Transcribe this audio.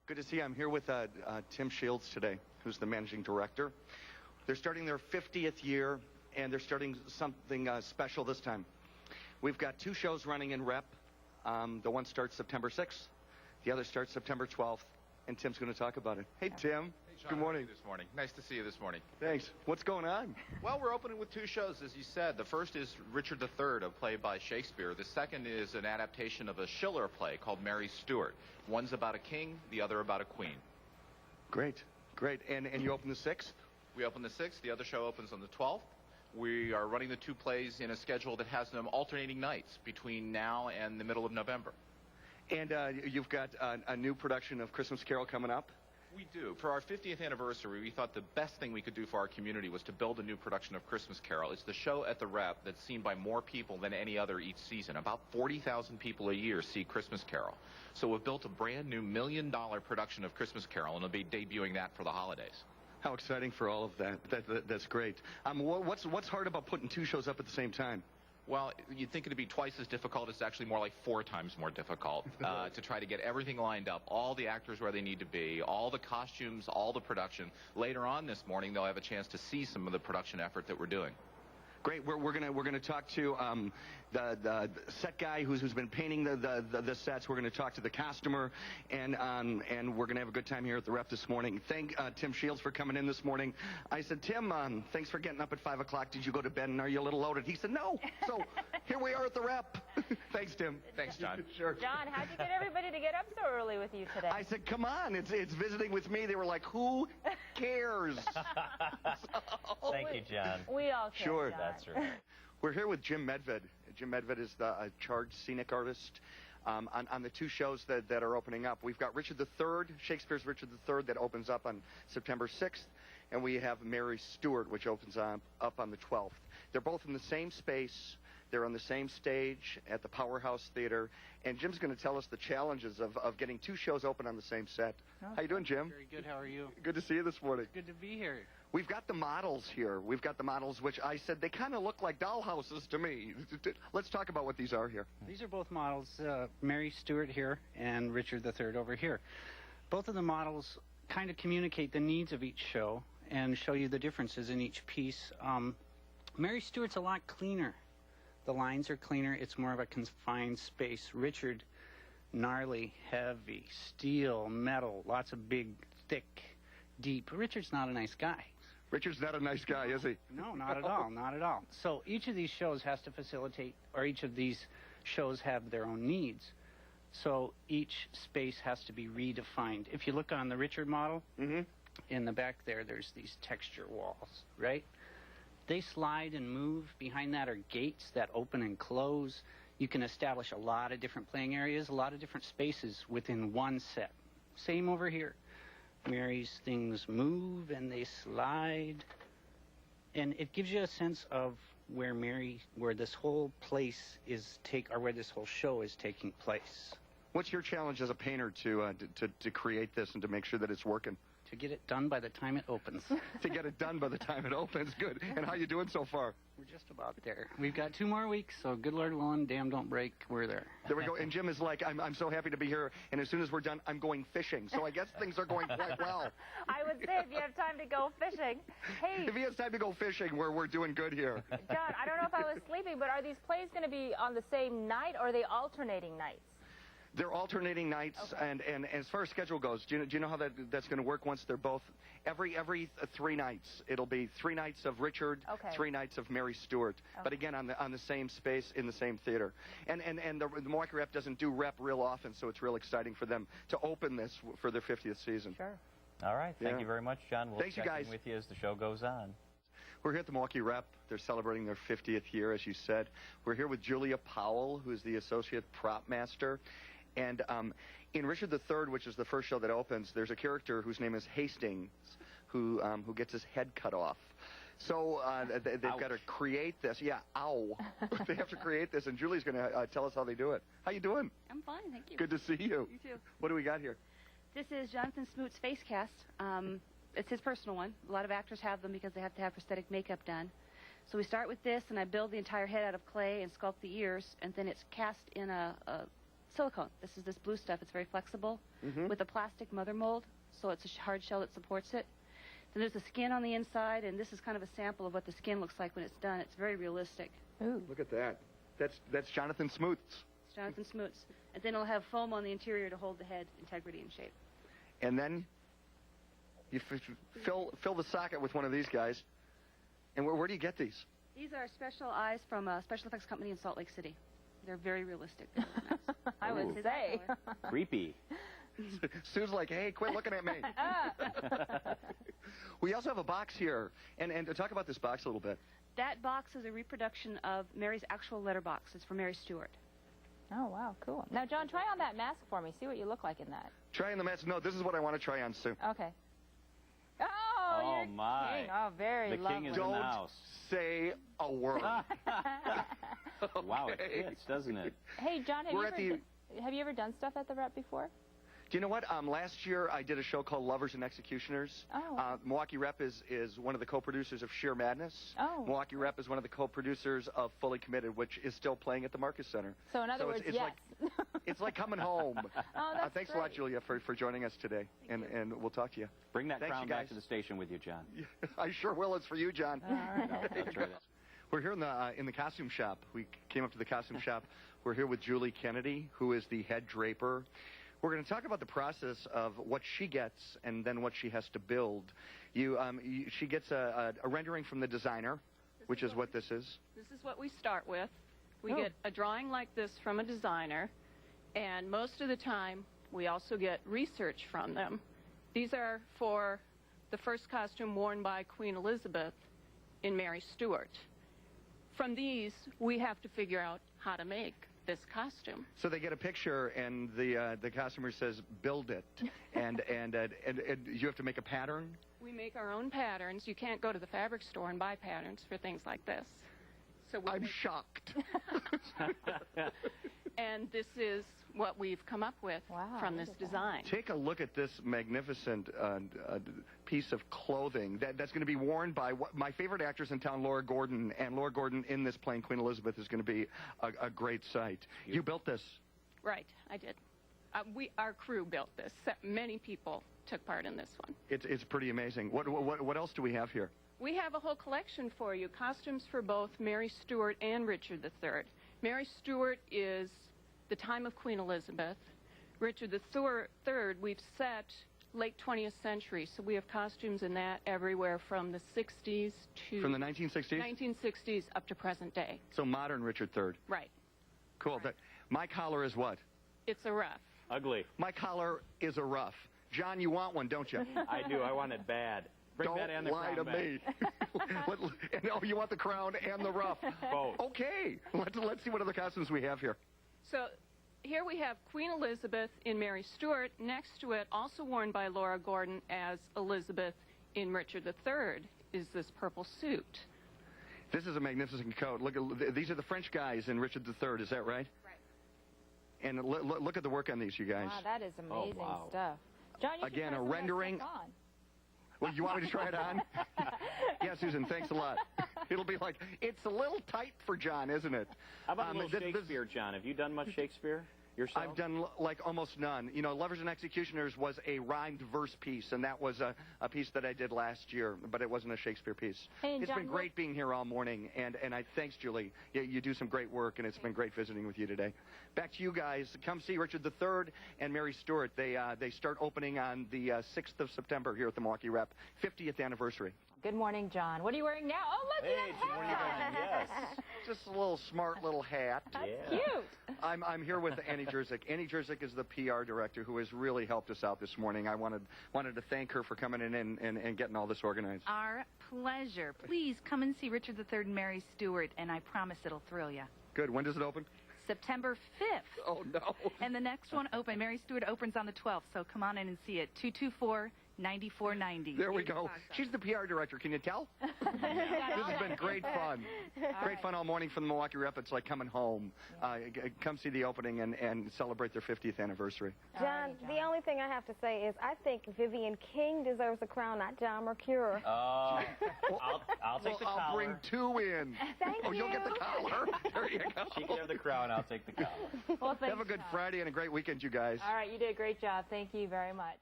Good to see you. I'm here with Tim Shields today, who's the managing director. They're starting their 50th year, and they're starting something special this time. We've got 2 shows running in Rep. The one starts September 6th. The other starts September 12th, and Tim's going to talk about it. Hey, Tim. Hey, John, good morning. This morning. Nice to see you this morning. Thanks. What's going on? Well, we're opening with 2 shows, as you said. The first is Richard III, a play by Shakespeare. The second is an adaptation of a Schiller play called Mary Stuart. One's about a king, the other about a queen. Great, great. And you open the 6th? We open the 6th. The other show opens on the 12th. We are running the 2 plays in a schedule that has them alternating nights between now and the middle of November. And you've got a new production of Christmas Carol coming up? We do. For our 50th anniversary, we thought the best thing we could do for our community was to build a new production of Christmas Carol. It's the show at the Rep that's seen by more people than any other each season. About 40,000 people a year see Christmas Carol. So we've built a brand new $1 million production of Christmas Carol, and we'll be debuting that for the holidays. How exciting for all of that. That's great. What's hard about putting 2 shows up at the same time? Well, you'd think it'd be twice as difficult. It's actually more like 4 times more difficult to try to get everything lined up, all the actors where they need to be, all the costumes, all the production. Later on this morning, they'll have a chance to see some of the production effort that we're doing. Great. We're gonna talk to the set guy who's been painting the sets. We're gonna talk to the costumer, and we're gonna have a good time here at the Rep this morning. Thank Tim Shields for coming in this morning. I said, Tim, thanks for getting up at 5 o'clock. Did you go to bed and are you a little loaded? He said, no. So here we are at the Rep. Thanks, Tim. Thanks, John. Sure. John, how'd you get everybody to get up so early with you today? I said, come on, it's visiting with me. They were like, who cares? Thank you, John. We all care, Sure. John. That's right. We're here with Jim Medved. Jim Medved is the charged scenic artist on the 2 shows that are opening up. We've got Richard III, Shakespeare's Richard III, that opens up on September 6th, and we have Mary Stuart, which opens up on the 12th. They're both in the same space. They're on the same stage at the Powerhouse Theater, and Jim's going to tell us the challenges of getting 2 shows open on the same set. How you doing, Jim? Very good. How are you? Good to see you this morning. Good to be here. We've got the models here. We've got the models, which I said they kind of look like dollhouses to me. Let's talk about what these are here. These are both models, Mary Stuart here and Richard III over here. Both of the models kind of communicate the needs of each show and show you the differences in each piece. Mary Stuart's a lot cleaner. The lines are cleaner. It's more of a confined space. Richard, gnarly, heavy, steel, metal, lots of big, thick, deep. Richard's not a nice guy. Richard's not a nice guy, is he? No, not at all, not at all. So each of these shows has to facilitate, or each of these shows have their own needs. So each space has to be redefined. If you look on the Richard model, in the back there's these texture walls, right? They slide and move. Behind that are gates that open and close. You can establish a lot of different playing areas, a lot of different spaces within one set. Same over here. Mary's things move and they slide. And it gives you a sense of where this whole place is where this whole show is taking place. What's your challenge as a painter to create this and to make sure that it's working? To get it done by the time it opens. To get it done by the time it opens. Good. And how you doing so far? We're just about there. We've got 2 more weeks, so good Lord willing, dam don't break, we're there. There we go. And Jim is like, I'm so happy to be here, and as soon as we're done, I'm going fishing. So I guess things are going quite well. I would say if you have time to go fishing. Hey, If he has time to go fishing, we're doing good here. John, I don't know if I was sleeping, but are these plays going to be on the same night, or are they alternating nights? They're alternating nights, okay. and as far as schedule goes, do you know how that's going to work once they're both, every 3 nights, it'll be 3 nights of Richard, okay. 3 nights of Mary Stuart, okay. but again on the same space in the same theater. And the Milwaukee Rep doesn't do Rep real often, so it's real exciting for them to open this for their 50th season. Sure. All right. Thank you very much, John. We'll Thanks, you check guys. in with you as the show goes on. We're here at the Milwaukee Rep. They're celebrating their 50th year, as you said. We're here with Julia Powell, who's the associate prop master. And in Richard III, which is the first show that opens, there's a character whose name is Hastings, who gets his head cut off. So they've got to create this. Yeah, ow. They have to create this, and Julie's going to tell us how they do it. How you doing? I'm fine, thank you. Good to see you. You too. What do we got here? This is Jonathan Smoot's face cast. It's his personal one. A lot of actors have them because they have to have prosthetic makeup done. So we start with this, and I build the entire head out of clay and sculpt the ears, and then it's cast in a silicone. This is this blue stuff. It's very flexible with a plastic mother mold, so it's a hard shell that supports it. Then there's the skin on the inside, and this is kind of a sample of what the skin looks like when it's done. It's very realistic. Ooh. Look at that. That's Jonathan Smoot's. It's Jonathan Smoot's. And then it'll have foam on the interior to hold the head integrity and shape. And then you fill the socket with one of these guys. And where do you get these? These are special eyes from a special effects company in Salt Lake City. They're very realistic. They're really nice. I would say. Creepy. Sue's like, hey, quit looking at me. We also have a box here. And to talk about this box a little bit. That box is a reproduction of Mary's actual letterbox. It's for Mary Stewart. Oh, wow, cool. Now, John, try on that mask for me. See what you look like in that. Try on the mask. No, this is what I want to try on, Sue. Okay. Oh, you're my. king. Oh, very The lovely. king is in the Don't house. say a word. Wow, it fits, doesn't it? Hey, John, have you ever done stuff at the Rep before? Do you know what? Last year I did a show called Lovers and Executioners. Oh. MilwRep is one of the co-producers of Sheer Madness. Oh. MilwRep is one of the co-producers of Fully Committed, which is still playing at the Marcus Center. So in other words, it's yes. It's like coming home. Oh, that's thanks great. a lot, Julia, for joining us today, and we'll talk to you. Bring that Thanks, crown you guys. back to the station with you, John. I sure will. It's for you, John. All right. No, that's right. We're here in the costume shop. We came up to the costume shop. We're here with Julie Kennedy, who is the head draper. We're going to talk about the process of what she gets and then what she has to build. She gets a rendering from the designer, which is what this is. This is what we start with. We Oh. get a drawing like this from a designer, and most of the time we also get research from them. These are for the first costume worn by Queen Elizabeth in Mary Stuart. From these, we have to figure out how to make this costume. So they get a picture, and the costumer says, "Build it," and you have to make a pattern. We make our own patterns. You can't go to the fabric store and buy patterns for things like this. So we I'm make- shocked. And this is what we've come up with Wow, from look this at that. design. Take a look at this magnificent piece of clothing that's going to be worn by my favorite actress in town, Laura Gordon. And Laura Gordon in this playing Queen Elizabeth is going to be a great sight. You built this. Right, I did. Our crew built this. Many people took part in this one. It's pretty amazing. What else do we have here? We have a whole collection for you, costumes for both Mary Stuart and Richard III. Mary Stuart is the time of Queen Elizabeth. Richard III, we've set late 20th century, so we have costumes in that everywhere from the 60s to... From the 1960s? 1960s up to present day. So modern Richard III. Right. Cool. Right. My collar is what? It's a ruff. Ugly. My collar is a ruff. John, you want one, don't you? I do. I want it bad. Bring Don't that and the lie crown to back. me. Oh, you want the crown and the ruff? Both. Okay. Let's see what other costumes we have here. So here we have Queen Elizabeth in Mary Stuart. Next to it, also worn by Laura Gordon as Elizabeth in Richard III, is this purple suit. This is a magnificent coat. These are the French guys in Richard III. Is that right? Right. And look at the work on these, you guys. Wow, that is amazing wow. stuff. John, you should Again, try a some of that rendering. stuff on. Well, you want me to try it on? Yeah, Susan, thanks a lot. It'll be like, it's a little tight for John, isn't it? How about a little this- Shakespeare, John? Have you done much Shakespeare yourself? I've done like almost none. You know, Lovers and Executioners was a rhymed verse piece, and that was a piece that I did last year, but it wasn't a Shakespeare piece. Hey, and It's John, been great being here all morning, and thanks, Julie. You do some great work, and it's been great visiting with you today. Back to you guys. Come see Richard III and Mary Stuart. They start opening on the 6th of September here at the MilwRep 50th anniversary. Good morning, John. What are you wearing now? Oh, look, Hey, you good morning, have John. hat. Yes. Just a little smart little hat. That's Yeah. cute. I'm here with Annie Jerzyk. Annie Jerzyk is the PR director who has really helped us out this morning. I wanted to thank her for coming in and getting all this organized. Our pleasure. Please come and see Richard III and Mary Stuart, and I promise it'll thrill you. Good. When does it open? September 5th. Oh, no. And the next one Mary Stuart opens on the 12th, so come on in and see it. 224 9490. There we go. She's the PR director. Can you tell? This has been great fun. Great fun all morning from the Milwaukee Rep. It's like coming home. Come see the opening and celebrate their 50th anniversary. John, the only thing I have to say is I think Vivian King deserves a crown, not John Mercure. Oh, I'll take the collar. I'll bring two in. Thank you. You'll get the collar. There you go. She can have the crown. I'll take the collar. Well, thanks, Have a good John. Friday and a great weekend, you guys. All right, you did a great job. Thank you very much.